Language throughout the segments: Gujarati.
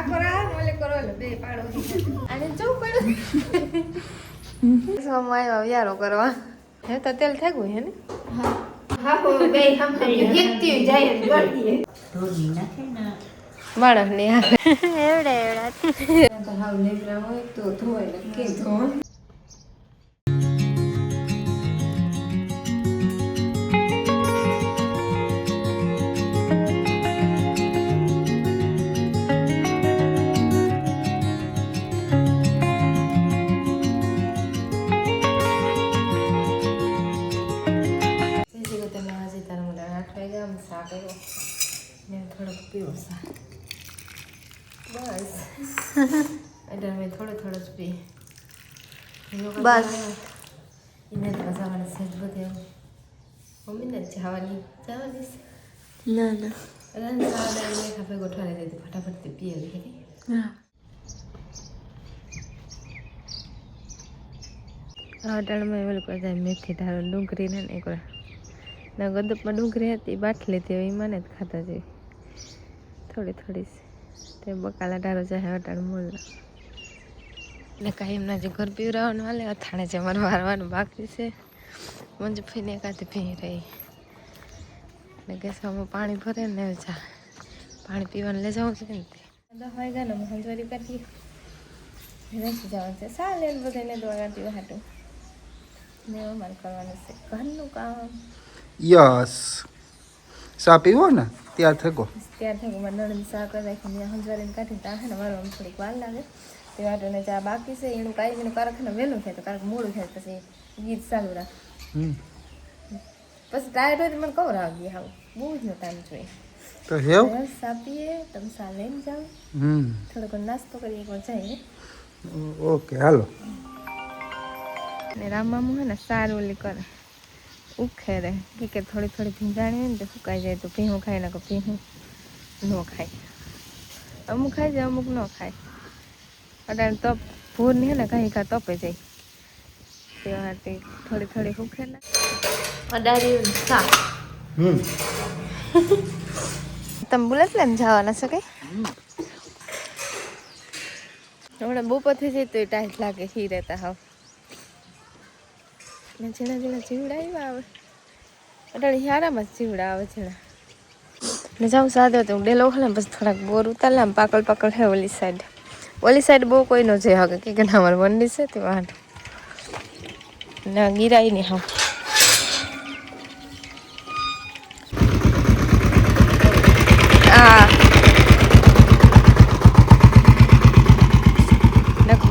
કરા ઓલે કરો બે પાડો અને ચૌ પડ્યો સમય યારો કરવા હે તો તેલ થઈ ગયું હે ને હા હો બે હમ હેતી જાય ગળતી ઢોલી નાખે ના માણસ ને એવડા એવડા તો હાવ લેકરા હોય તો ધોય ને કે ધોય થોડોક પીવો સા બસ એટલે મેં થોડો જ પી બસ એને તો જવાની સેજ બધે મમ્મીને જવાની ના ના રન સાડા મેં ખાફે ગોઠવાઈ દીધી ફટાફટ પી આવી હા ટાણમાં એવું કોઈ જાય મેથી ધારો ડુંગળી ને એક ના ગદપમાં ડુંગળી હતી બાટલી હતી એ મને જ ખાતા જઈ થોડી તે બકાલા ડારો જાય અટાણ મૂળ ને કાંઈ એમના જે ઘર પીવરાવાનું હાલે અથાણે છે મારે વારવાનું બાકી છે મંજુ ફઈને એકાદી ભી રહી ને ગેસમાં પાણી ભરે ને જા પાણી પીવાનું લઈ જવું છે ને તે 10 વાગ્યા ને હંજવારી કરીએ નથી જવાનું છે સાલે ને બધાને દોડા પીવા હાટું ને અમારે કરવાનું છે ઘરનું કામ યસ સા પીવો ને ત્યાર થકો મારે નણંદ સા કરી રાખીને હંજવારીને કાઢીને ત્યાં છે ને મારવામાં થોડીક વાર લાગે તે વાટોને ચા બાકી છે એનું કાંઈ એનું કારખાને વહેલું થાય તો કારક મોડું થાય પછી ગીત ચાલુ રાખ પછી ટાયર હોય તો મને કવર આવી હાવ બહુ જ નો ટાઈમ જોઈએ તો હેવ સા પીએ તમે સા લઈને જાઓ થોડોક નાસ્તો કરીએ એકવાર જઈએ ઓકે હાલો ને રામમામું હે ને સારું ઓલી કરે ઉખેરે કે થોડી ભીંજાણી હોય ને તો સુકાઈ જાય તો ભીહું ખાય ને કે ભીહું ન ખાય અમુક ખાય છે અમુક ન ખાય અટાણે તપ ભૂરની હે ને કાંઈ કા તપે જાય તે થોડી ઉખે ને અડારી સા તમે બુલેટ લઈને જવાના છો કઈ હમણાં બપોર થઈ જાય તો ટાઈટ લાગે હી રહેતા હાવ ને ઝીણા જીવડા આવ્યા આવે અટાણે હિયારામાં જ જીવડા આવે ઝીણા ને જાઉં સાદો તો ડેલો ખાલે પછી થોડાક બોર ઉતારલા પાકળ હે ઓલી સાઈડ બહુ કોઈ ન જઈ શકે કે ના અમારે વંડી છે તે વાંટ ના ગિરાઈ નહીં હા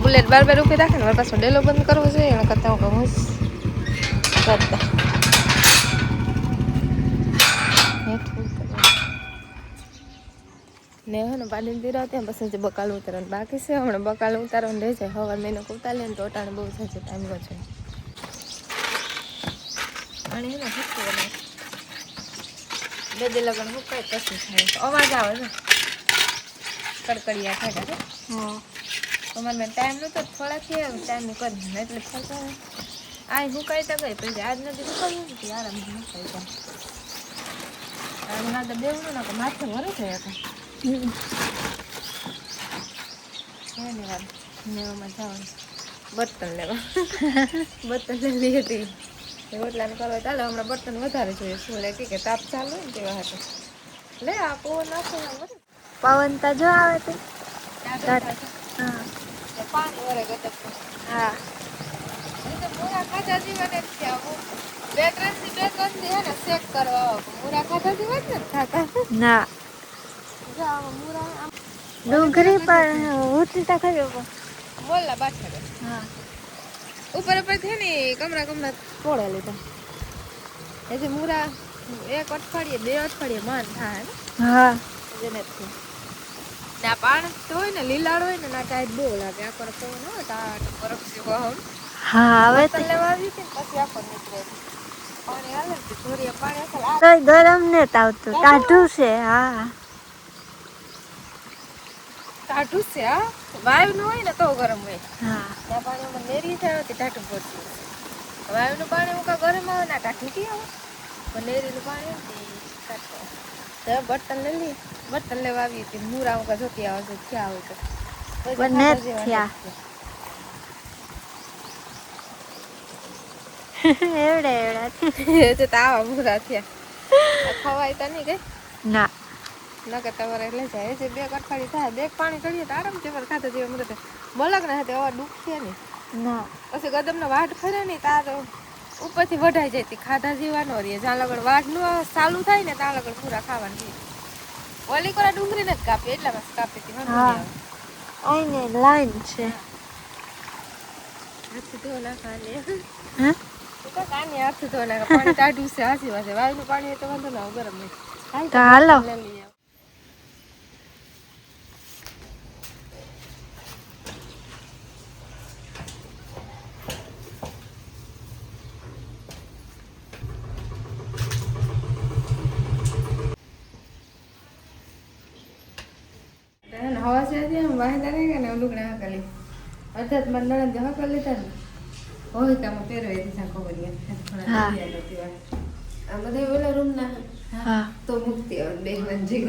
બુલેટ બાર ઉભી રાખે ને મારે પાછો ડેલો બંધ કરવો જોઈએ એને કરતા હું કહું કરતા ને હે ને પાડીને દીરા ત્યાં પછી બકાલ ઉતારવાનું બાકી છે હમણાં બકાલ ઉતારવાનું રહે છે હવા મહિનો ઉતારી લે તો અટાણે બહુ થાય ટાઈમ છે અને એને ફૂટતું બે લગન ફૂકાય પછી થાય અવાજ આવે છે કડકડિયા થાય અમારે મેં ટાઈમ નહોતો થોડાથી ટાઈમ કરી એટલે ફરતા આ હુકાઈ તો ગઈ પછી આજ નથી હુકાયું નથી આરામ હુકાઈ જાય ના તો બેવું ના માથે ભરે છે નેવામાં જવાનું બર્તન લેવા બર્તન લેવી હતી રોટલાને કરવા ચાલે હમણાં બર્તન વધારે જોઈએ શું લે કે તાપ ચાલુ હોય ને તેવા હતું લે આ પવન નાખો પવન તો જો આવે તે પાણી વરે ગટક હા તો પૂરા ખાધા જીવને જ છે આવું બે ત્રણ થી હે ને ચેક કરવા પૂરા ખાધા જીવન ને ખાતા ના ડુંગળી પણ ઉઠતા ખાયો બોલા બાઠા હા ઉપર છે ને કમરા તોડે લીધા એટલે મૂરા એક અઠવાડિયે 2 અઠવાડિયે માન થાય ને હા જેને ના પાણી તો હોય ને લીલાડ હોય ને ના ટાઈટ બહુ લાગે આ પર તો ન ટાટ બરફ જેવો હોય હા હવે તો લેવા આવી કે પછી આપણ નીકળે પાણી હાલે તો ધોરિયા પાણી અસલ આ ગરમ ને આવતું ટાઢું છે હા ટાઢું છે હા વાયુ નું હોય ને તો ગરમ હોય હા ના પાણીમાં નેરી થાય તો ટાઢું પડતું વાયુ નું પાણી ઉકા ગરમ આવે ના ટાઢું કે આવે પણ નેરી નું પાણી ટાઢું તો બર્તન લઈ લે બર્તન લેવા આવી હતી મૂરા હું જોતી આવે છે ક્યાં હોય તો બને થયા એવડે એવડા તો તાવા મૂરા થયા ખવાય તો નહીં કઈ ના નકર તમારે એટલે જાય છે 2 અઠવાડિયે થાય 2 પાણી ચડીએ તો આરામથી અમારે ખાતા જેવા મદદ મલક ના હાથે હવા દુખશે નહીં ના પછી ગદમનો વાટ ફરે નહીં તાર ઉપરથી વઢાઈ જાય તે ખાધા જેવા ન રહે જ્યાં લગડ વાટનું ચાલુ થાય ને ત્યાં લગડ પૂરા ખાવાનું છે ઓલી કોરા ડુંગળી નથી કાપી એટલા બસ કાપી હતી હા આઈને લાઈન છે હાથથી ધો નાખવાની હે તો કાની હાથથી ધો નાખ પાણી ટાઢું છે હાસી વાસે વાયુનું પાણી હોય તો વાંધો ના આવે, ગરમ નહીં તો હાલો લઈ લઈએ હવા છે એમ વાંધા નહીં કે ને લુગડા હકલી અડધાત મારા નણંદ હકલ લીધા ને હોય કામ પહેરવાય દીધા ખબર હા. આ બધા ઓલા રૂમ ના હા તો મુક્તિ આવે બે મંજી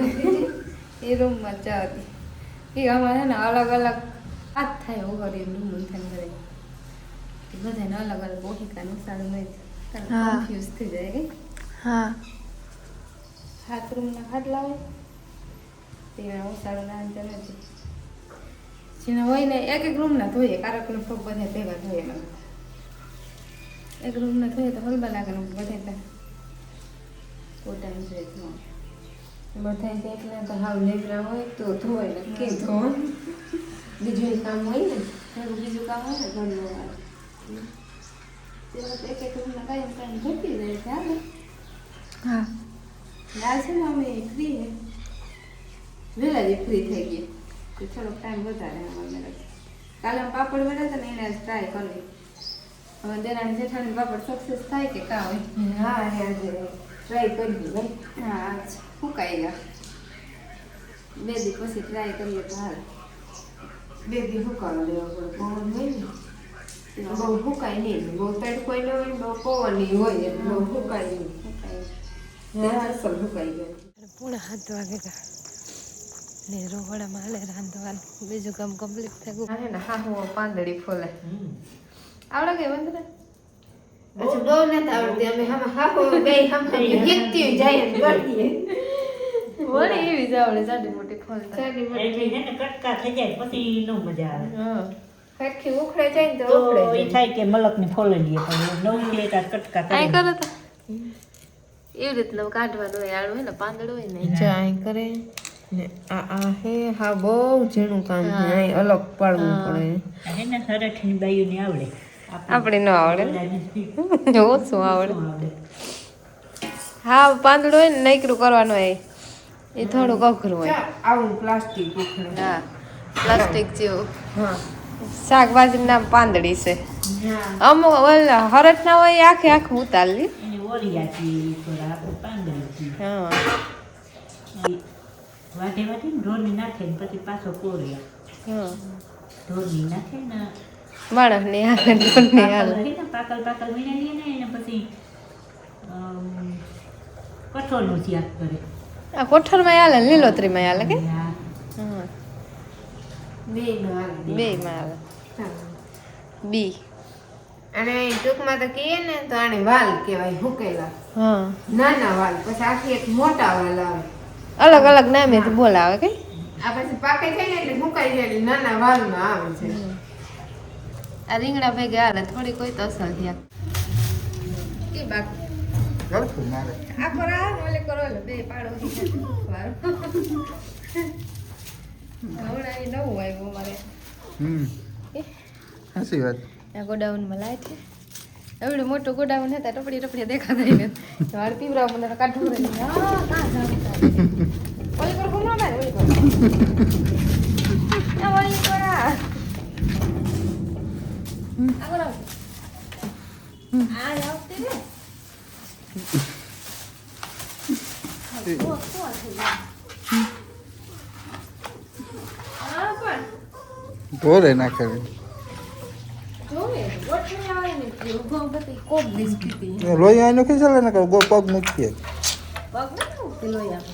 એ રૂમમાં ચા હતી એ અમારે ને અલગ અલગ હાથ થાય એવું કરી રૂમ થાય કરે બધાને અલગ અલગ ઓહિકાનું સારું નહીં હા. કન્ફ્યુઝ થઈ જાય કે હા હાથ રૂમના ખાટલા હોય તેના ઓસાડું ના અંતર નથી જેના હોય ને એક રૂમના ધોઈએ કારકનો પગ બધા ભેગા ધોઈએ એમાં એક રૂમના ધોઈએ તો હલબા લાગે બધા પોતાનું જોઈએ બધા એકલા તો હાવ લેબરા હોય તો ધોય ને કે ધોવા બીજું કામ હોય ને બીજું કામ હોય ને ઘરનું હોય તેમાં તો એક રૂમના કાંઈ કાંઈ ધોતી જાય છે હાલે હા લાલ છે ને અમે ફ્રી હે વહેલા જ ફ્રી થઈ ગઈ તો થોડોક ટાઈમ વધારે અમારે કાલે અમે પાપડ બનાવ્યા હતા ને એને ટ્રાય કરી હવે દેરાણી જેઠાણી પાપડ સક્સેસ થાય કે કાં હોય હા આજે ટ્રાય કરી ભાઈ હા આજ ફૂંકાઈ ગયા 2 દી પછી ટ્રાય કરીએ તો હાલ 2 દી ફૂંકાવા દેવા પડે પવન હોય ને બહુ ફૂંકાય નહીં બહુ તડકોય ન હોય બહુ પવન હોય એટલે બહુ ફૂંકાય નહીં ફૂંકાય અસલ ફૂંકાઈ ગયા પૂણા 7 વાગે ગયા ને રોવાડામાં હાલે રાંધવાનું બીજું કામ કમ્પ્લીટ થઈ ગયું હાલે ને હા હું પાંદડી ફોલે આવડે કે વંદના અચ્છા બહુ નથી આવડતી અમે હા બે હમ જીતતી જાય ને કરતી વળી એવી જ આવડે જાડી મોટી ફોલતા એટલે છે ને કટકા થઈ જાય પછી નો મજા આવે હા સરખી ઉખડે જાય ને તો તો ઉખડે એ થાય કે મલકને ફોલી દઈએ પણ નવું છે તાર કટકા આઈ કરી કરો તો એવી રીતના કાઢવાનું હોય આડું હોય ને પાંદડું હોય ને આઈ કરે ને આ હે હા બહુ ઝીણું કામ છે આઈ અલગ પાડવું પડે હે ને હરઠની બાયુને આવડે આપણે ન આવડે આવડે ઓછું આવડે હા પાંદડું હોય ને નૈકરું કરવાનું હોય એ થોડુંક અઘરું હોય આવું પ્લાસ્ટિક ઉખડે હા પ્લાસ્ટિક જેવું હા શાકભાજી નામ પાંદડી છે હા અમુક હરટ ના હોય આખે આખું ઉતારલી એને ઓરિયાથી થોડા આપણે પાંદડી હા વાટે વાટે ને ઢોરની નાખે ને પછી પાછો કોરિયા હા ઢોરની નાખે ને માણસ ની હાલે ડોલની હાલે પાકલ વીણાવીએ ને એને પછી કઠોળનું શાક કરે આ કોઠરમાં હાલે ને લીલોતરીમાં હાલે કે હા હા બે નો હાલે બે માં હાલે બી અને ટૂંકમાં તો કહીએ ને તો આને વાલ કહેવાય હુકેલા હા નાના વાલ પછી આખી એક મોટા વાલ આવે અલગ અલગ નામેથી બોલાવે કે આ પછી પાકે થાય ને એટલે હુકાઈ જાય એટલે નાના વાલમાં આવે છે આ રીંગણા ભેગા હાલે થોડી કોઈ તો અસર થયા કે બાકી ગળતું મારે આ કરો આ ઓલે કરો ઓલે બે પાડો હમણાં એ નવું આવ્યું મારે સાચી વાત આ ગોડાઉનમાં લાય છે એવડું મોટું ગોડાઉન હતા ટપડી ટપડી દેખાતા ને વાળ પીવરા મને કાઢવું રહે હા કાં જાવ ઓલી પર ઘુમા મારે ઓલી પર આ ઓલી પર આ કરો આ આવતી ને ઢોરે નાખે લોહી આનો ખીચાલે ને પગ મૂકીએ પગ ના ઉકેલો યાર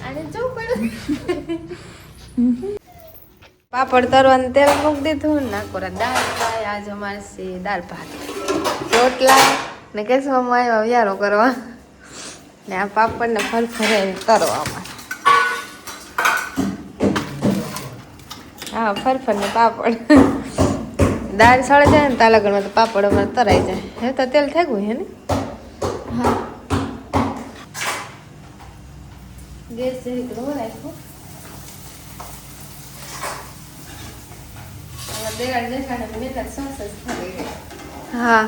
આને પાપડ તરવાનું તેલ મૂકી દીધું ને નાકોરા દાળ ફ્રાય. આજ અમારે છે દાળ ભાત રોટલા ને કેસવામાં આવ્યા વ્યારો કરવા ને આ પાપડ ને ફરફરે તરવામાં. હા ફરફર ને પાપડ દાળ સળે જાય ને તાલાગઢમાં તો પાપડ અમારે તરાઈ જાય. હવે તો તેલ થઈ ગયું હે ને. હા ગેસ જેવી લો રાખો. દેરાડ દેખાડે મેં તો સોસ જ ખાઈ ગઈ. હા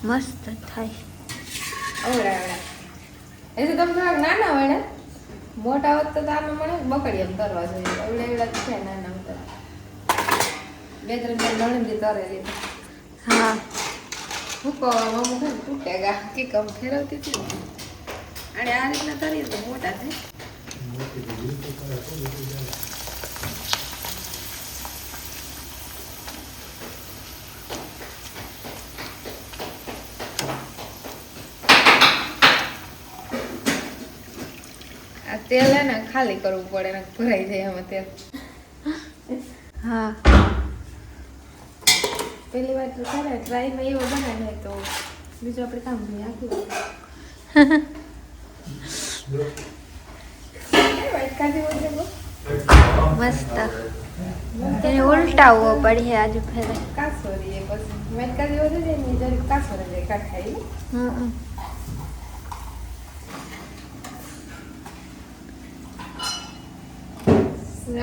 મસ્ત થાય. અવડા અવડા એ તો તમે થોડાક નાના હોય ને મોટા હોત તો આમાં મને બકડી એમ તરવા જોઈએ. અવડા એવડા છે નાના તો 2-3 નણંદી તરેલી. હા ભૂકો મમ્મી ખાને તૂટેગા કે કમ ફેરવતી હતી અને આ રીતના તરીએ તો મોટા થાય. આ તેલ હે ને ખાલી કરવું પડે ને ભરાઈ જાય આમાં તેલ. હા પહેલી વાર તો સારા ટ્રાયમાં એવો બનાવે તો બીજું આપણે કામ નહીં આખું મસ્ત એને ઉલટાવવો પડે આજુ ફેરે. કાસોરી એ પછી મેટકા જેવો છે ને જરીક કાસોરી જાય કાઢાઈ. હમ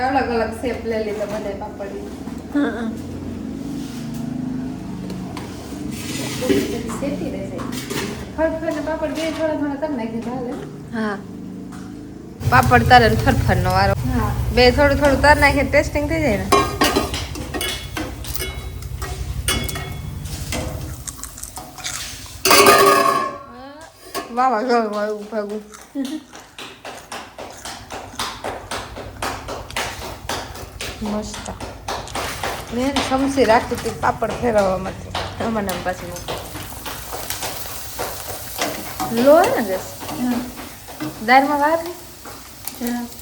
અલગ અલગ શેપ લઈ લીધો બધે પાપડી. હમ શેકી રહેશે ફરફર ને પાપડ બે થોડા થોડા કરી નાખી ચાલે. હા પાપડ તરે ને ફરફર નો વારો હા બે થોડું થોડું તર નાખીએ ટેસ્ટિંગ થઈ જાય ને. વાવા ગયું આવ્યું ભાગું. મસ્ત મેં સમસી રાખી હતી પાપડ ફેરવવામાંથી. મને પાછી લો ને ગેસ દાળમાં વાર જરાક